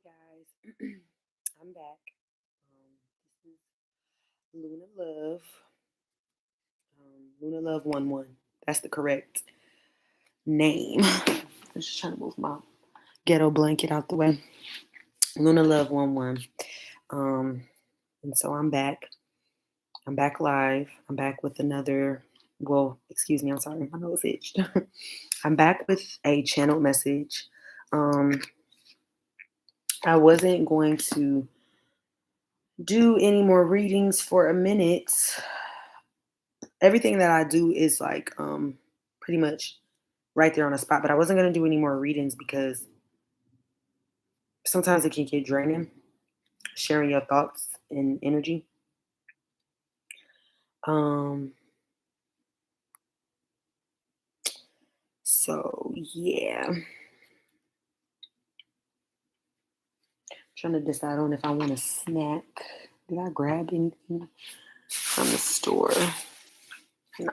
guys, I'm back. This is Luna Love. Luna Love 1-1. That's the correct name. I'm just trying to move my ghetto blanket out the way. Luna Love 1-1. Um, and so I'm back. I'm back live. I'm back with another. Well, excuse me. I'm sorry. My nose itched. I'm back with a channeled message. Um, I wasn't going to do any more readings for a minute. Everything that I do is like pretty much right there on the spot, but I wasn't going to do any more readings because sometimes it can get draining sharing your thoughts and energy. Um so yeah, trying to decide on if I want a snack. Did I grab anything from the store? No.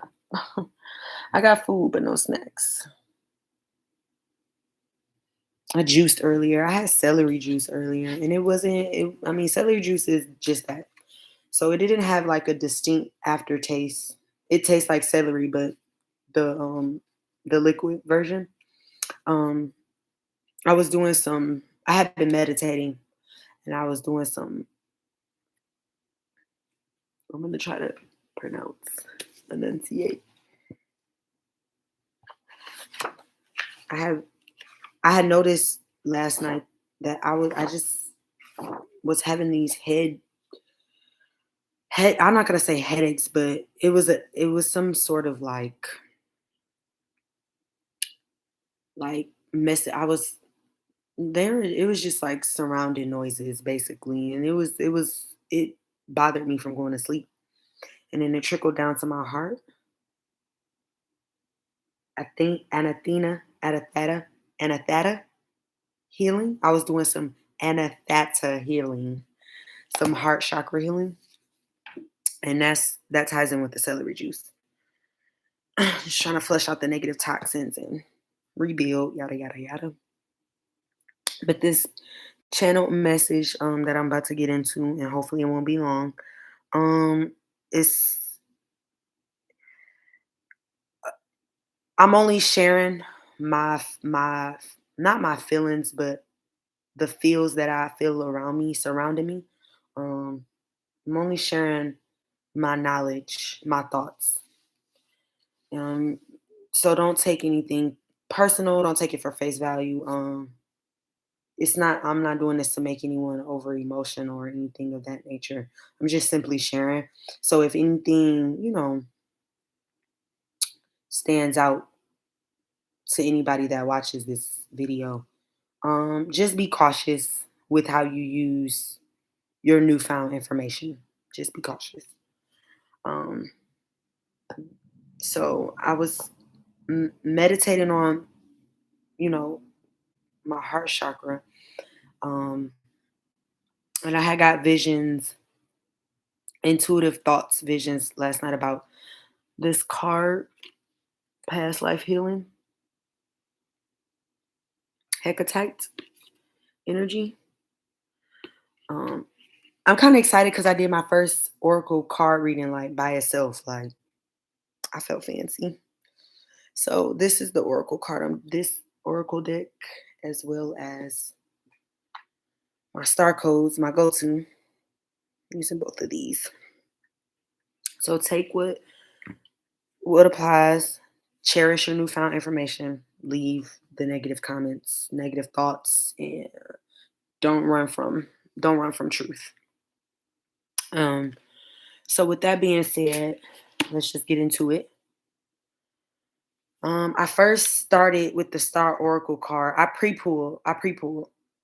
I got food but no snacks. I juiced earlier. I had celery juice earlier, and it wasn't. I mean, celery juice is just that. So it didn't have like a distinct aftertaste. It tastes like celery, but the um the liquid version. Um, I was doing some. I had been meditating, and I was doing some. I'm gonna try to pronounce, enunciate. I have. I had noticed last night that I just was having these head. I'm not gonna say headaches, but it was some sort of like mess. I was there. It was just like surrounding noises basically, and it bothered me from going to sleep, and then it trickled down to my heart. I think anatheta healing. I was doing some anatheta healing, some heart chakra healing, and that ties in with the celery juice. Just trying to flush out the negative toxins and rebuild, yada yada yada. But this channel message that I'm about to get into, and hopefully it won't be long, is I'm only sharing my not my feelings, but the feels that I feel around me, surrounding me. Um, I'm only sharing my knowledge, my thoughts. Um, so don't take anything personal. Don't take it for face value. It's not. I'm not doing this to make anyone over emotional or anything of that nature. I'm just simply sharing. So if anything, stands out to anybody that watches this video, just be cautious with how you use your newfound information. Just be cautious. Um, so I was meditating on, you know, my heart chakra, um, and I had got visions, intuitive thoughts, visions last night about this card, past life healing, Hecatite energy. Um, I'm kind of excited because I did my first oracle card reading like by itself. Like I felt fancy. So this is the oracle card on this oracle deck, as well as my star codes, my go-to. Using both of these. So take what applies, cherish your newfound information, leave the negative comments, negative thoughts, and don't run from don't run from truth. Um, so with that being said, let's just get into it. I first started with the Star Oracle card. I pre-pulled.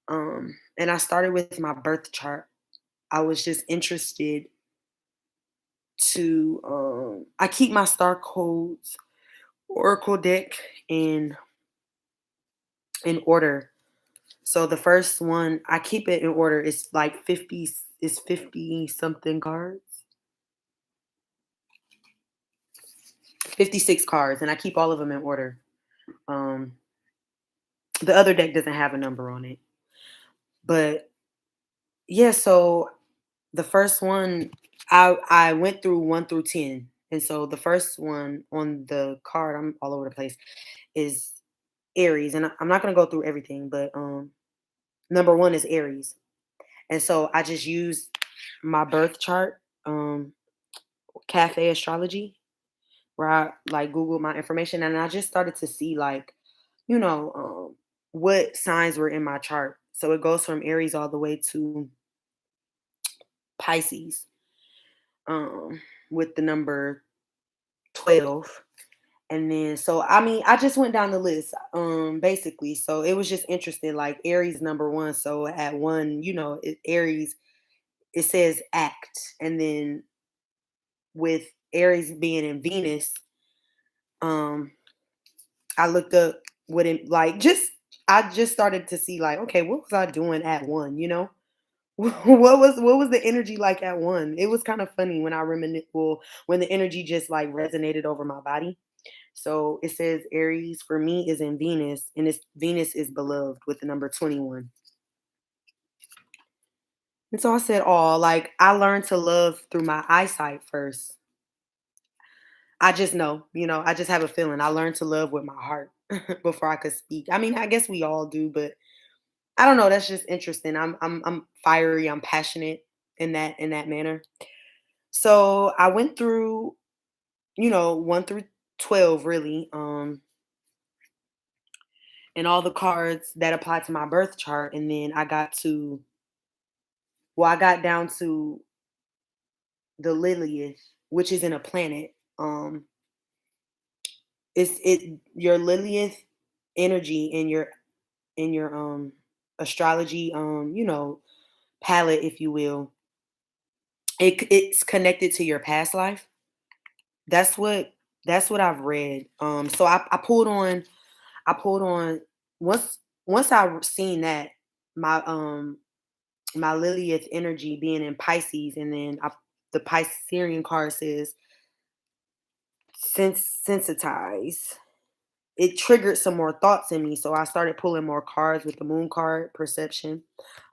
And I started with my birth chart. I was just interested to I keep my star codes oracle deck in order. So the first one, I keep it in order. It's like 50, it's 50 something cards. 56 cards, and I keep all of them in order. Um the other deck doesn't have a number on it. But yeah, so the first one, I went through 1 through 10. And so the first one on the card, I'm all over the place, is Aries. And I'm not gonna go through everything, but number one is Aries. And so I just used my birth chart, cafe astrology, where I like Googled my information and I just started to see like, you know, what signs were in my chart. So it goes from Aries all the way to Pisces, with the number 12. And then so I mean, I just went down the list, basically. So it was just interesting, like Aries number one. So at one, Aries, it says act. And then with Aries being in Venus, um, I looked up what it like just I just started to see like, okay, what was I doing at one? What was the energy like at one? It was kind of funny when I reminisce, well, when the energy just like resonated over my body. So it says Aries for me is in Venus, and it's Venus is beloved with the number 21. And so I said, oh, like I learned to love through my eyesight first. I just know, I just have a feeling. I learned to love with my heart before I could speak. I mean, I guess we all do, but I don't know. That's just interesting. I'm fiery. I'm passionate in that manner. So I went through, 1 through 12, really, and all the cards that apply to my birth chart, and then I got down to the Lilith, which isn't a planet. It's it your Lilith energy in your astrology, palette, if you will. It's connected to your past life. That's what I've read. So I pulled on once seen that my my Lilith energy being in Pisces, and then the Piscean card says sensitize. It triggered some more thoughts in me, so I started pulling more cards with the moon card, perception.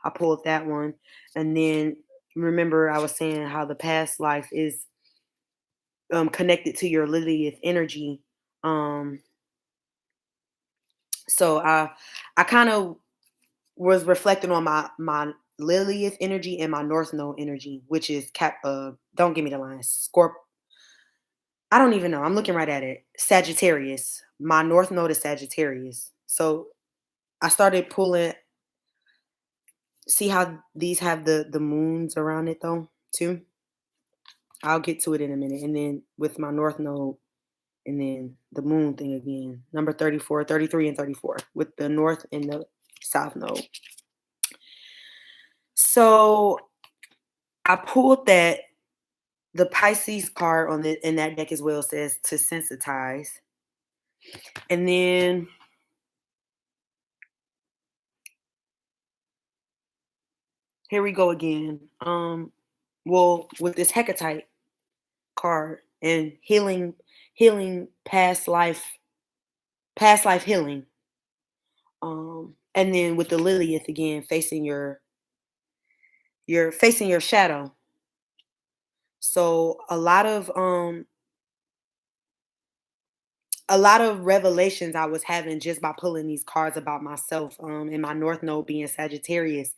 I pulled that one, and then remember I was saying how the past life is connected to your Lilith energy. Um, so I kind of was reflecting on my Lilith energy and my North Node energy, which is cap. Don't give me the line. I don't even know. I'm looking right at it. Sagittarius. My North Node is Sagittarius. So I started pulling. See how these have the moons around it though too. I'll get to it in a minute. And then with my North Node, and then the moon thing again. Number 34, 33, and 34 with the North and the South Node. So I pulled that. The Pisces card on the in that deck as well says to sensitize. And then here we go again. Well, with this Hecatite card and healing past life healing. And then with the Lilith again facing you're facing your shadow. So a lot of revelations I was having just by pulling these cards about myself, and my North Node being Sagittarius.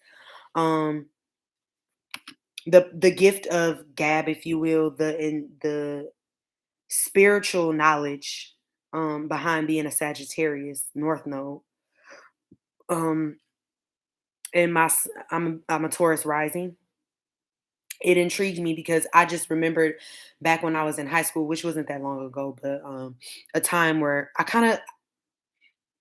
Um the gift of gab, if you will, the spiritual knowledge behind being a Sagittarius North Node. Um and I'm a Taurus rising. It intrigued me because I just remembered back when I was in high school, which wasn't that long ago, but a time where I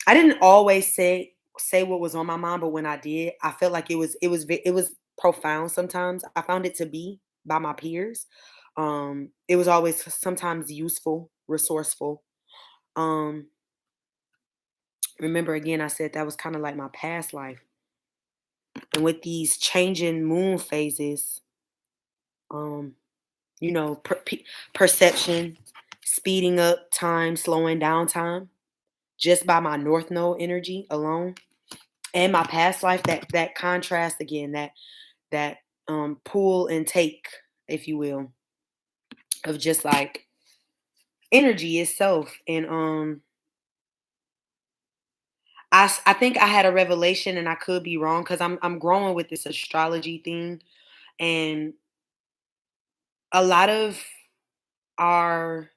didn't always say what was on my mind, but when I did, I felt like it was profound sometimes. I found it to be by my peers. It was always sometimes useful, resourceful. Um, remember again, I said that was kind of like my past life. And with these changing moon phases, um, perception, speeding up time, slowing down time, just by my North Node energy alone. and my past life, that contrast again, that pull and take, if you will, of just like energy itself. And I think I had a revelation, and I could be wrong because I'm growing with this astrology thing, and a lot of our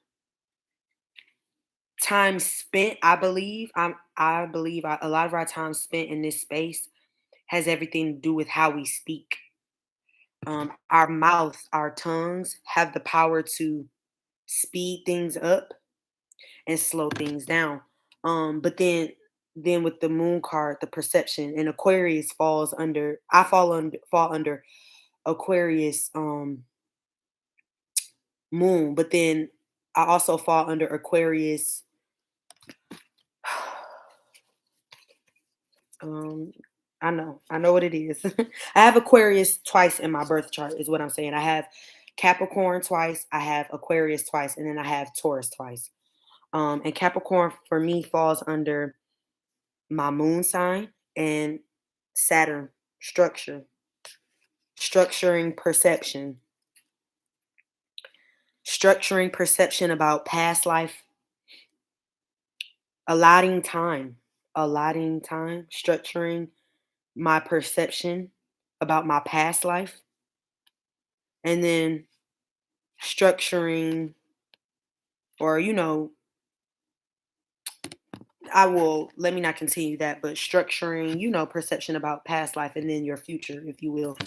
time spent, I believe a lot of our time spent in this space has everything to do with how we speak. Our mouth, our tongues have the power to speed things up and slow things down. But then with the moon card, the perception, and Aquarius falls under. I fall under Aquarius moon, but then I also fall under Aquarius. Um, I know what it is. I have Aquarius twice in my birth chart, is what I'm saying. I have Capricorn twice, I have Aquarius twice, and then I have Taurus twice. And Capricorn for me falls under my moon sign, and Saturn, structure, structuring perception, structuring perception about past life, allotting time, allotting time, structuring my perception about my past life, and then structuring, or I will, let me not continue that, but structuring, perception about past life, and then your future, if you will,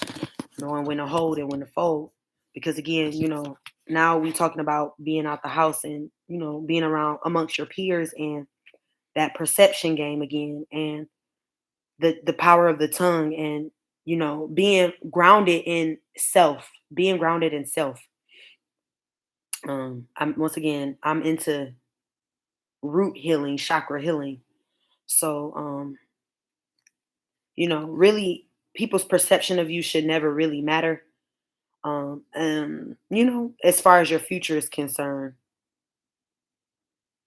knowing when to hold and when to fold. Because again, now we talking about being out the house, and being around amongst your peers, and that perception game again, and the power of the tongue, and being grounded in self, being grounded in self. I'm once again, I'm into root healing, chakra healing. So really, people's perception of you should never really matter. As far as your future is concerned,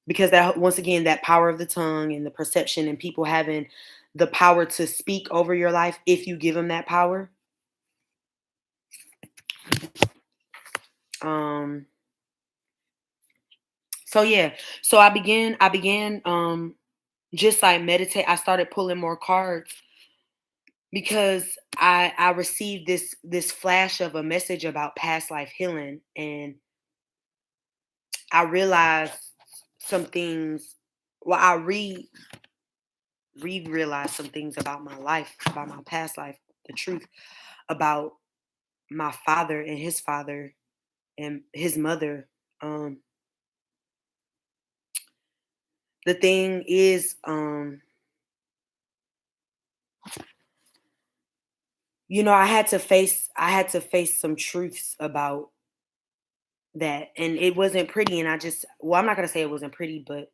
because that, once again, that power of the tongue and the perception, and people having the power to speak over your life if you give them that power. Um, so yeah, so I began just like meditate. I started pulling more cards because I received this flash of a message about past life healing, and I realized some things. Well, I realized some things about my life, about my past life, the truth about my father and his father and his mother. Um, the thing is, I had to face some truths about that, and it wasn't pretty. And I'm not gonna say it wasn't pretty, but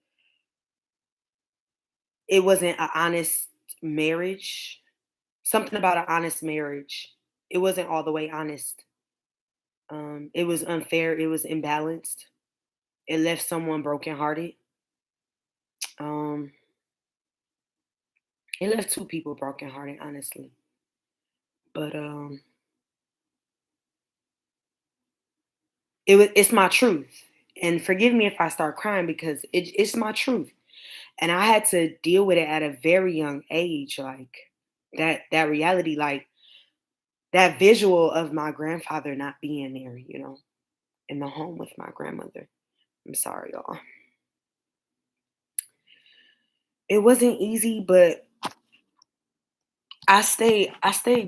it wasn't an honest marriage. Something about an honest marriage. It wasn't all the way honest. It was unfair. It was imbalanced. It left someone brokenhearted. Um, it left two people brokenhearted, honestly. But it's my truth. And forgive me if I start crying, because it's my truth. And I had to deal with it at a very young age, like that reality, like that visual of my grandfather not being there, in the home with my grandmother. I'm sorry, y'all. It wasn't easy, but I stayed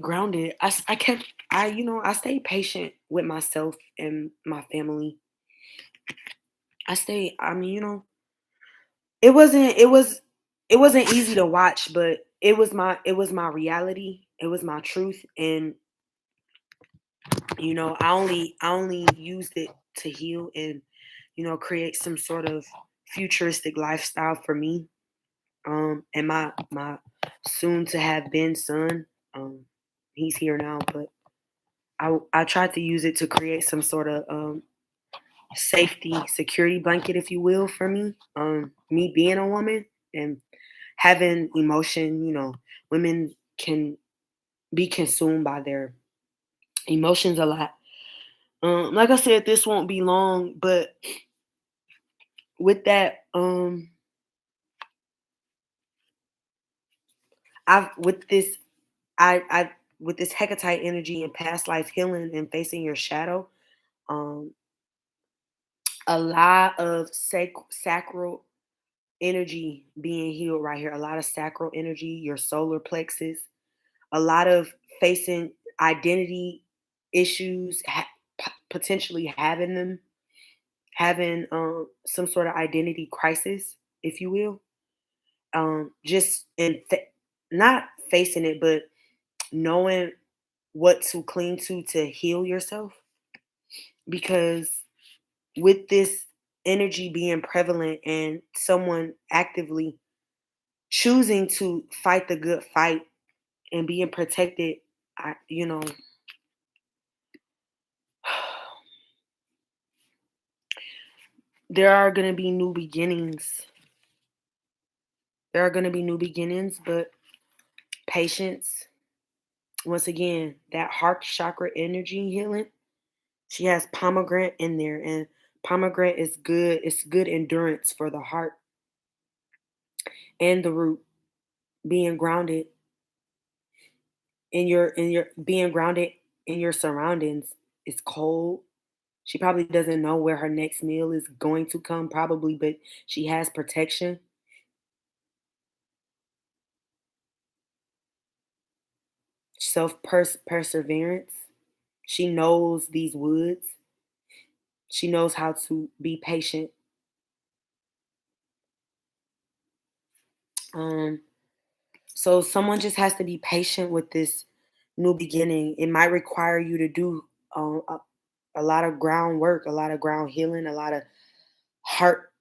grounded. I kept I stayed patient with myself and my family. It wasn't it was it wasn't easy to watch, but it was my reality. It was my truth, and I only used it to heal, and create some sort of futuristic lifestyle for me, and my soon to have been son. He's here now, but I tried to use it to create some sort of safety security blanket, if you will, for me. Me being a woman, and having emotion, women can be consumed by their emotions a lot. Like I said, this won't be long, but with that, I've with this, I with this Hecatite energy and past life healing and facing your shadow, um, a lot of sacral energy being healed right here. A lot of sacral energy, your solar plexus, a lot of facing identity issues, potentially having them, having some sort of identity crisis, if you will. Just in not facing it, but knowing what to cling to heal yourself. Because with this energy being prevalent and someone actively choosing to fight the good fight and being protected, I, you know, there are going to be new beginnings. There are going to be new beginnings, but patience. Once again, that heart chakra energy healing. She has pomegranate in there, and pomegranate is good. It's good endurance for the heart and the root. Being grounded in your being grounded in your surroundings. It's cold. She probably doesn't know where her next meal is going to come, probably, but she has protection, self perseverance. She knows these woods. She knows how to be patient. Um, so someone just has to be patient with this new beginning. It might require you to do a lot of groundwork, a lot of ground healing, a lot of heart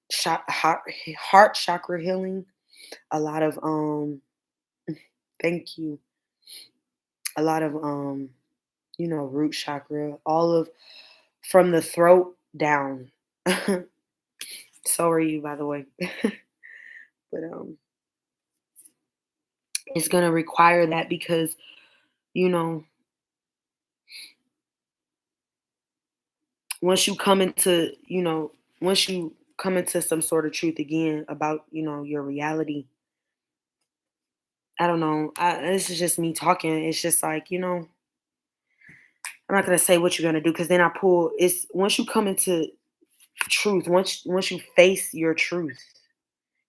heart chakra healing, a lot of thank you, a lot of root chakra, all of from the throat down. So are you, by the way. But it's gonna require that because you know once you come into once you come into some sort of truth again about your reality. I don't know. This is just me talking. It's just like I'm not gonna say what you're gonna do because then I pull. It's once you come into truth, once you face your truth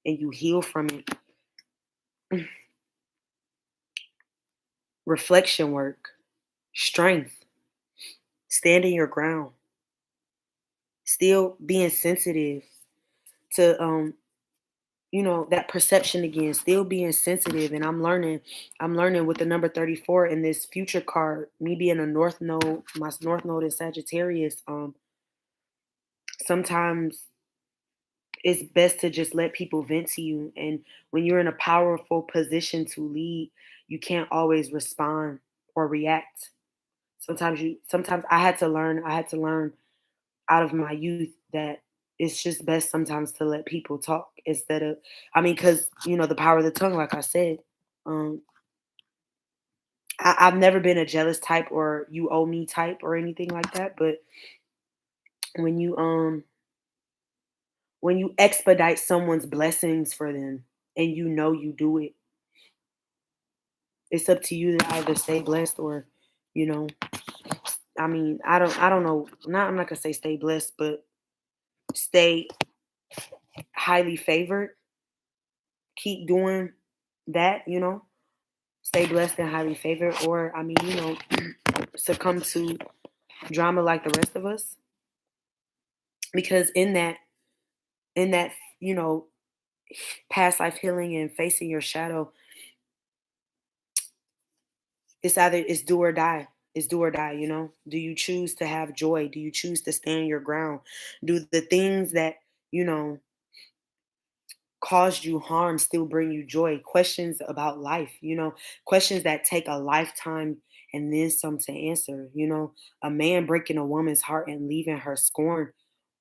and you heal from it, reflection work, strength, standing your ground, still being sensitive to that perception again, still being sensitive. And I'm learning with the number 34 in this future card, me being a north node, my north node is Sagittarius. Sometimes it's best to just let people vent to you. And when you're in a powerful position to lead, you can't always respond or react. Sometimes I had to learn out of my youth that it's just best sometimes to let people talk instead of, because the power of the tongue, like I said. um I've never been a jealous type or you owe me type or anything like that, but when you expedite someone's blessings for them and you do it, it's up to you to either stay blessed or you know I don't know, I'm not gonna say stay blessed, but stay highly favored. Keep doing that, stay blessed and highly favored, or succumb to drama like the rest of us. Because in that you know past life healing and facing your shadow, it's do or die. It's do or die. Do you choose to have joy? Do you choose to stand your ground? Do the things that you know caused you harm still bring you joy? Questions about life, questions that take a lifetime and then some to answer. A man breaking a woman's heart and leaving her scorned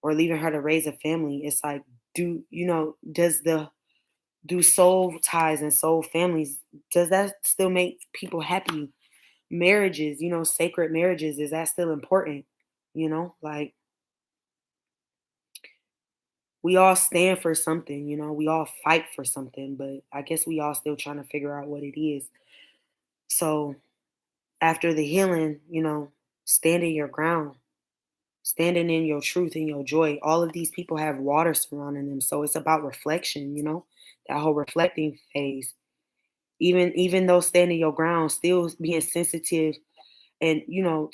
or leaving her to raise a family. It's like, does Do soul ties and soul families, does that still make people happy? Marriages, sacred marriages, is that still important? Like, we all stand for something, we all fight for something, but I guess we all still trying to figure out what it is. So after the healing, standing your ground, standing in your truth and your joy. All of these people have water surrounding them. So it's about reflection, that whole reflecting phase. Even though standing your ground, still being sensitive and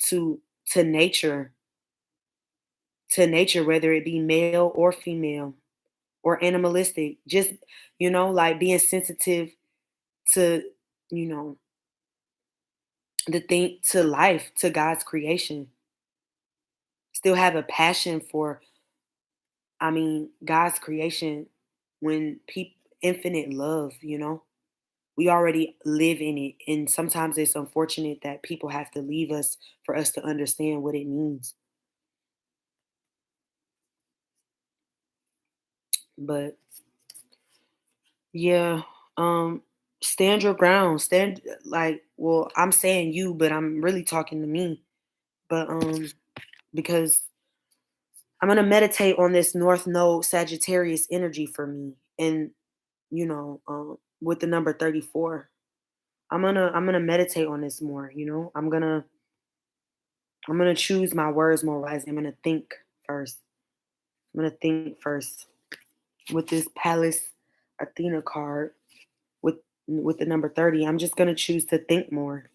to nature, whether it be male or female or animalistic, just like being sensitive to you know the thing, to life, to God's creation. Still have a passion for, God's creation, when people, infinite love, we already live in it. And sometimes it's unfortunate that people have to leave us for us to understand what it means. But yeah, um, stand your ground. Stand, like, well, I'm saying you, but I'm really talking to me. But because I'm gonna meditate on this North Node Sagittarius energy for me. And with the number 34. I'm gonna meditate on this more, I'm gonna choose my words more wisely. I'm gonna think first. I'm gonna think first. With this Palace Athena card, with the number 30, I'm just gonna choose to think more.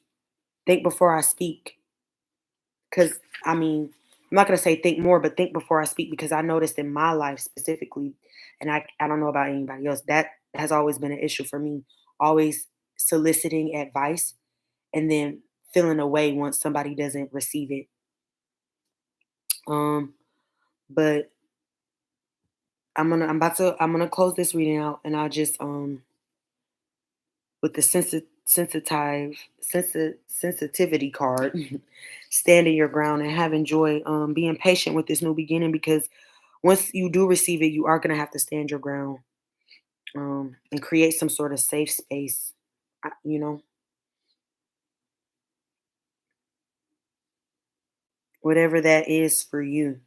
Think before I speak. Cause I'm not gonna say think more, but think before I speak, because I noticed in my life specifically, and I don't know about anybody else, that has always been an issue for me. Always soliciting advice and then feeling away once somebody doesn't receive it. Um, but I'm gonna close this reading out, and I'll just with the sensitivity card, standing your ground and having joy, being patient with this new beginning, because once you do receive it, you are gonna have to stand your ground, and create some sort of safe space. You know, whatever that is for you.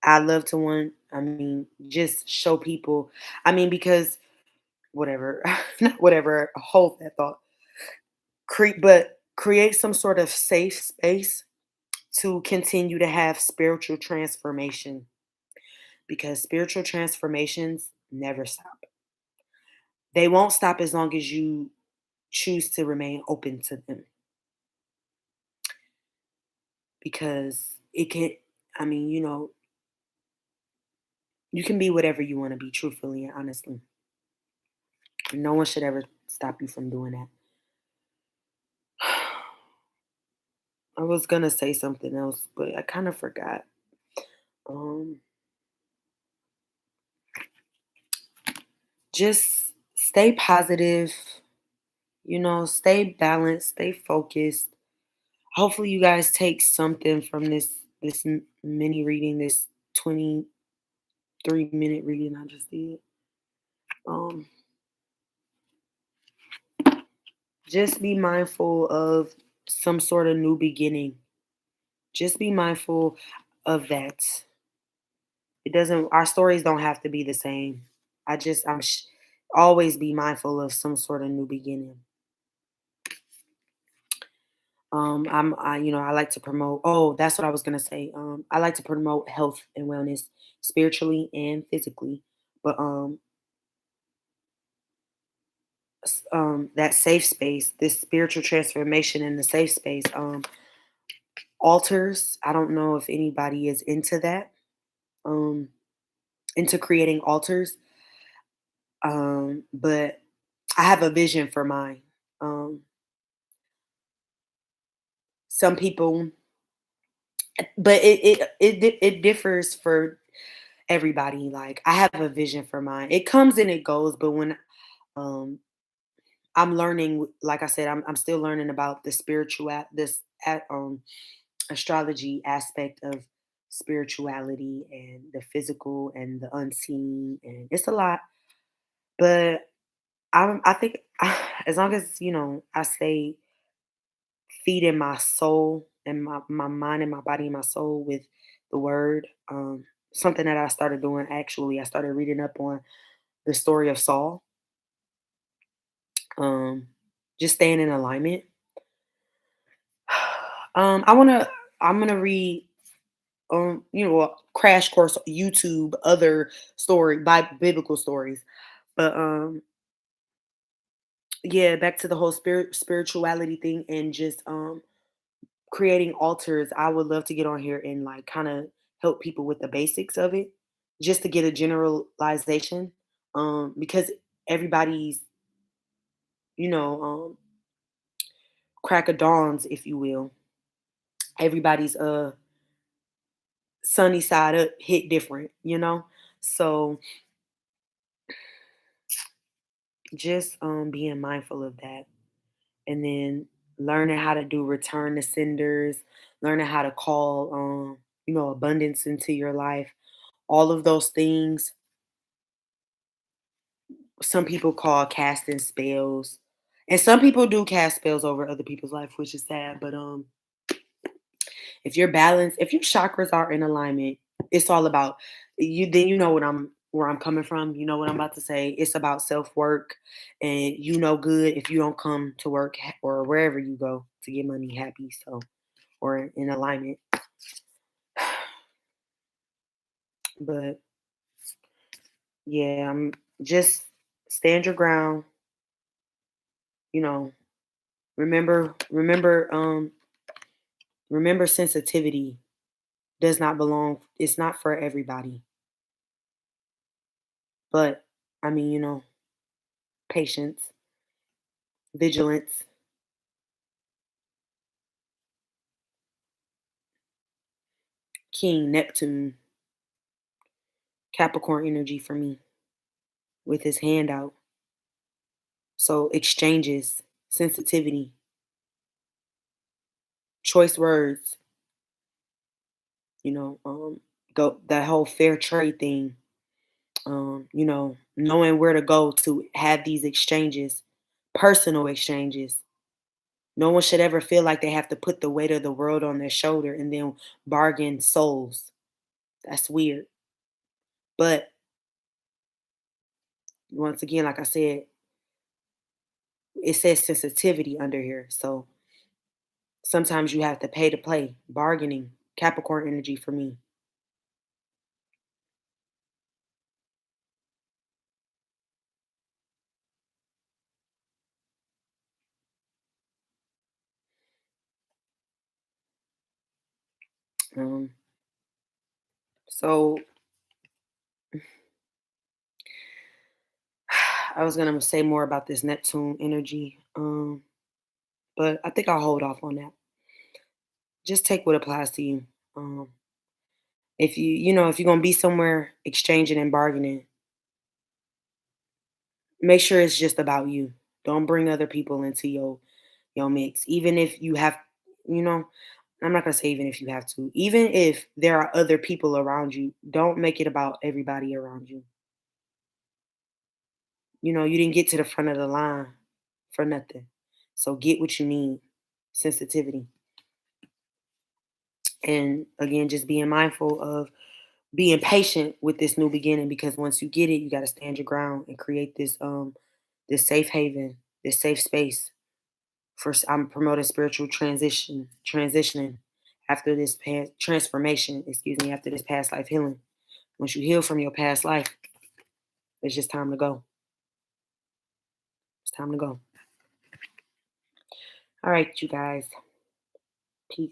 I love to just show people. Because whatever, not whatever, hold that thought. But create some sort of safe space to continue to have spiritual transformation, because spiritual transformations never stop. They won't stop as long as you choose to remain open to them, because it can, I mean, you know, you can be whatever you want to be, truthfully and honestly. No one should ever stop you from doing that. I was gonna say something else, but I kind of forgot. Um, just stay positive, stay balanced, stay focused. Hopefully, you guys take something from this mini reading, this 23-minute reading I just did. Um, just be mindful of some sort of new beginning. Just be mindful of that. It doesn't. Our stories don't have to be the same. Always be mindful of some sort of new beginning. I like to promote. Oh, that's what I was gonna say. I like to promote health and wellness, spiritually and physically. But that safe space, this spiritual transformation in the safe space, altars. I don't know if anybody is into that, um, into creating altars. But I have a vision for mine. Um, some people, but it differs for everybody. Like, I have a vision for mine. It comes and it goes, but when um I'm learning, like I said, I'm still learning about the astrology aspect of spirituality and the physical and the unseen, and it's a lot. But I think as long as, I stay feeding my soul and my mind and my body and my soul with the word, something that I started doing actually, I started reading up on the story of Saul, um, just staying in alignment. I wanna I'm gonna read a crash course YouTube other story by biblical stories. But yeah, back to the whole spirituality thing and just creating altars. I would love to get on here and like kind of help people with the basics of it, just to get a generalization. Because everybody's, you know, crack of dawns, if you will. Everybody's sunny side up hit different. So just being mindful of that, and then learning how to do return to senders, learning how to call abundance into your life. All of those things some people call casting spells. And some people do cast spells over other people's life, which is sad. But if you're balanced, if your chakras are in alignment, it's all about you. Then you know where I'm coming from. You know what I'm about to say. It's about self work, and good if you don't come to work or wherever you go to get money happy. So or in alignment. But yeah, I'm just stand your ground. You know, remember sensitivity does not belong. It's not for everybody. But I mean, patience, vigilance, King Neptune, Capricorn energy for me with his hand out. So exchanges, sensitivity, choice words, you know, go that whole fair trade thing, knowing where to go to have these exchanges, personal exchanges. No one should ever feel like they have to put the weight of the world on their shoulder and then bargain souls. That's weird. But once again, like I said, it says sensitivity under here. So sometimes you have to pay to play. Bargaining, Capricorn energy for me. Um, so I was gonna say more about this Neptune energy, but I think I'll hold off on that. Just take what applies to you. Um, if you're gonna be somewhere exchanging and bargaining, make sure it's just about you. Don't bring other people into your mix. Even if you have, you know, I'm not gonna say even if you have to. Even if there are other people around you, don't make it about everybody around you. You didn't get to the front of the line for nothing. So get what you need. Sensitivity. And again, just being mindful of being patient with this new beginning, because once you get it, you got to stand your ground and create this safe haven, this safe space. First, I'm promoting spiritual transitioning after this past transformation, excuse me, after this past life healing. Once you heal from your past life, it's just time to go. It's time to go. All right, you guys. Peace.